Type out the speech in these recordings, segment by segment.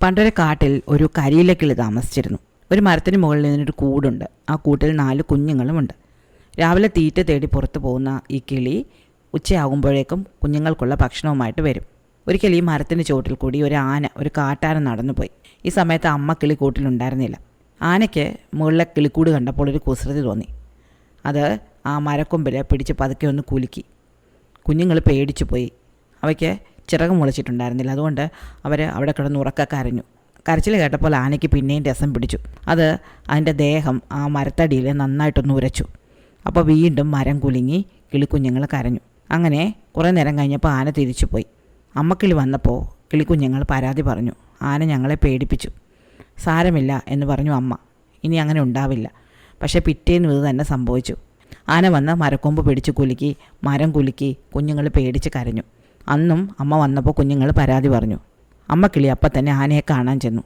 പണ്ടൊരു കാട്ടിൽ ഒരു കരിയിലക്കിളി താമസിച്ചിരുന്നു. ഒരു മരത്തിന് മുകളിൽ നിന്നൊരു കൂടുണ്ട്. ആ കൂട്ടിൽ 4 കുഞ്ഞുങ്ങളുമുണ്ട്. രാവിലെ തീറ്റ തേടി പുറത്തു പോകുന്ന ഈ കിളി ഉച്ചയാകുമ്പോഴേക്കും കുഞ്ഞുങ്ങൾക്കുള്ള ഭക്ഷണവുമായിട്ട് വരും. ഒരിക്കൽ ഈ മരത്തിന് ചുവട്ടിൽ കൂടി ഒരു കാട്ടാന നടന്നുപോയി. ഈ സമയത്ത് അമ്മ കിളി കൂട്ടിലുണ്ടായിരുന്നില്ല. ആനയ്ക്ക് മുകളിലെ കിളിക്കൂട് കണ്ടപ്പോൾ ഒരു കുസൃതി തോന്നി. അത് ആ മരക്കൊമ്പിൽ പിടിച്ച് പതുക്കെ ഒന്ന് കുലുക്കി. കുഞ്ഞുങ്ങൾ പേടിച്ചു പോയി. അവയ്ക്ക് ചിറക് മുളച്ചിട്ടുണ്ടായിരുന്നില്ല. അതുകൊണ്ട് അവർ അവിടെ കിടന്ന് ഉറക്ക കരഞ്ഞു. കരച്ചിൽ കേട്ടപ്പോൾ ആനയ്ക്ക് പിന്നെയും രസം പിടിച്ചു. അത് അതിൻ്റെ ദേഹം ആ മരത്തടിയിൽ നന്നായിട്ടൊന്ന് ഉരച്ചു. അപ്പോൾ വീണ്ടും മരം കുലുങ്ങി കിളിക്കുഞ്ഞുങ്ങൾ കരഞ്ഞു. അങ്ങനെ കുറേ നേരം കഴിഞ്ഞപ്പോൾ ആന തിരിച്ചു പോയി. അമ്മക്കിളി വന്നപ്പോൾ കിളിക്കുഞ്ഞുങ്ങൾ പരാതി പറഞ്ഞു. ആന ഞങ്ങളെ പേടിപ്പിച്ചു. സാരമില്ല എന്ന് പറഞ്ഞു അമ്മ. ഇനി അങ്ങനെ ഉണ്ടാവില്ല. പക്ഷേ പിറ്റേന്ന് ഇത് തന്നെ സംഭവിച്ചു. ആന വന്ന് മരക്കൊമ്പ് പിടിച്ച് കുലുക്കി, മരം കുലുക്കി, കുഞ്ഞുങ്ങൾ പേടിച്ച് കരഞ്ഞു. അന്നും അമ്മ വന്നപ്പോൾ കുഞ്ഞുങ്ങൾ പരാതി പറഞ്ഞു. അമ്മക്കിളി അപ്പം തന്നെ ആനയെ കാണാൻ ചെന്നു.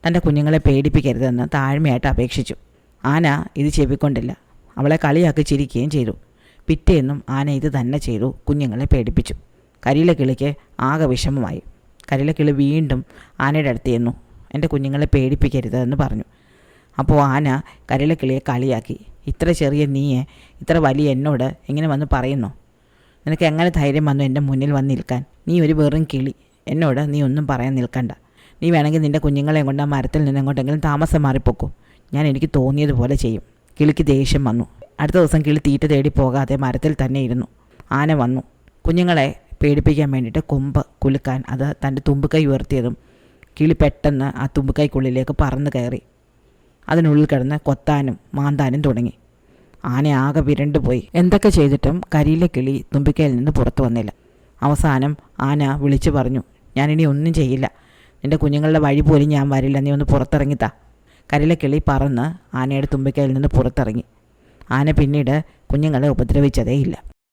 തൻ്റെ കുഞ്ഞുങ്ങളെ പേടിപ്പിക്കരുതെന്ന് താഴ്മയായിട്ട് അപേക്ഷിച്ചു. ആന ഇത് ചെവിക്കൊണ്ടില്ല. അവളെ കളിയാക്കി ചിരിക്കുകയും ചെയ്തു. പിറ്റേന്നും ആന ഇത് തന്നെ ചെയ്തു, കുഞ്ഞുങ്ങളെ പേടിപ്പിച്ചു. കരിയില കിളിക്ക് ആകെ വിഷമമായി. കരിയില കിളി വീണ്ടും ആനയുടെ അടുത്ത് ചെന്നു. എൻ്റെ കുഞ്ഞുങ്ങളെ പേടിപ്പിക്കരുത് എന്ന് പറഞ്ഞു. അപ്പോൾ ആന കരിയില കിളിയെ കളിയാക്കി. ഇത്ര ചെറിയ നീയെ ഇത്ര വലിയ എന്നോട് എങ്ങനെ വന്ന് പറയുന്നു? നിനക്ക് എങ്ങനെ ധൈര്യം വന്നു എൻ്റെ മുന്നിൽ വന്ന് നിൽക്കാൻ? നീ ഒരു വെറും കിളി. എന്നോട് നീ ഒന്നും പറയാൻ നിൽക്കണ്ട. നീ വേണമെങ്കിൽ നിൻ്റെ കുഞ്ഞുങ്ങളെയും കൊണ്ട് ആ മരത്തിൽ നിന്ന് എങ്ങോട്ടെങ്കിലും താമസം മാറിപ്പോക്കൂ. ഞാൻ എനിക്ക് തോന്നിയതുപോലെ ചെയ്യും. കിളിക്ക് ദേഷ്യം വന്നു. അടുത്ത ദിവസം കിളി തീറ്റ തേടി പോകാതെ മരത്തിൽ തന്നെ ഇരുന്നു. ആന വന്നു. കുഞ്ഞുങ്ങളെ പേടിപ്പിക്കാൻ വേണ്ടിയിട്ട് കൊമ്പ് കുലുക്കാൻ അത് തൻ്റെ തുമ്പിക്കൈ ഉയർത്തിയതും കിളി പെട്ടെന്ന് ആ തുമ്പിക്കൈക്കുള്ളിലേക്ക് പറന്ന് കയറി. അതിനുള്ളിൽ കിടന്ന് കൊത്താനും മാന്താനും തുടങ്ങി. ആന ആകെ വിരണ്ടുപോയി. എന്തൊക്കെ ചെയ്തിട്ടും കരിയില കിളി തുമ്പിക്കൈയിൽ നിന്ന് പുറത്തു വന്നില്ല. അവസാനം ആന വിളിച്ചു പറഞ്ഞു, ഞാനിനി ഒന്നും ചെയ്യില്ല. നിൻ്റെ കുഞ്ഞുങ്ങളുടെ വഴി പോലും ഞാൻ വരില്ല. നീ ഒന്ന് പുറത്തിറങ്ങിത്താ. കരിയില കിളി പറന്ന് ആനയുടെ തുമ്പിക്കൈയിൽ നിന്ന് പുറത്തിറങ്ങി. ആന പിന്നീട് കുഞ്ഞുങ്ങളെ ഉപദ്രവിച്ചതേയില്ല.